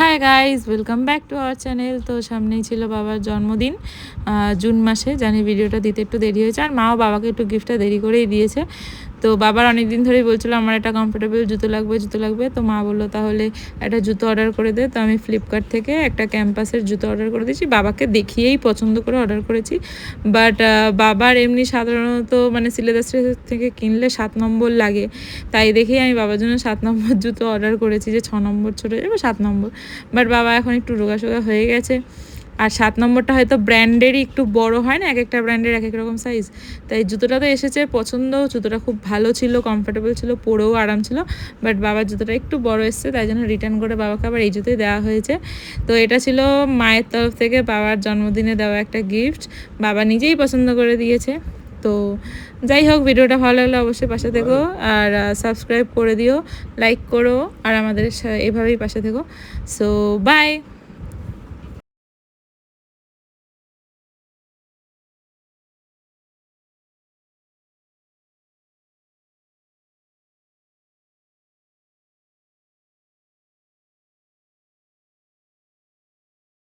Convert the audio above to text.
Hi guys, welcome back to our channel. তো সামনেই ছিল বাবার জন্মদিন জুন মাসে। জানি ভিডিওটা দিতে একটু দেরি হয়েছে, আর মাও বাবাকে একটু গিফটটা দেরি করেই দিয়েছে। তো বাবার অনেক দিন ধরেই বলছিল আমার একটা কমফোর্টেবল জুতো লাগবে। তো মা বললো তাহলে একটা জুতো অর্ডার করে দে। তো আমি ফ্লিপকার্ট থেকে একটা ক্যাম্পাসের জুতো অর্ডার করে দিয়েছি, বাবাকে দেখিয়েই পছন্দ করে অর্ডার করেছি। বাট বাবার এমনি সাধারণত মানে সিলেদাস থেকে কিনলে 7 নম্বর লাগে, তাই দেখেই আমি বাবার জন্য 7 নম্বর জুতো অর্ডার করেছি, যে 6 নম্বর ছোটো যাবে 7 নম্বর। বাট বাবা এখন একটু রোগাসোগা হয়ে গেছে, আর 7 নম্বরটা হয়তো ব্র্যান্ডেরই একটু বড় হয় না, এক একটা ব্র্যান্ডের এক এক রকম সাইজ। তাই জুতোটা তো এসেছে পছন্দ, জুতোটা খুব ভালো ছিল, কমফোর্টেবল ছিল, পরেও আরাম ছিল। বাট বাবার জুতোটা একটু বড় এসছে, তাই জন্য রিটার্ন করে বাবাকে আবার এই জুতোই দেওয়া হয়েছে। তো এটা ছিল মায়ের তরফ থেকে বাবার জন্মদিনে দেওয়া একটা গিফট, বাবা নিজেই পছন্দ করে দিয়েছে। তো যাই হোক, ভিডিওটা ভালো লাগলে অবশ্যই পাশে থেকো, আর সাবস্ক্রাইব করে দিও, লাইক করো, আর আমাদের এভাবেই পাশে থেকো। So by.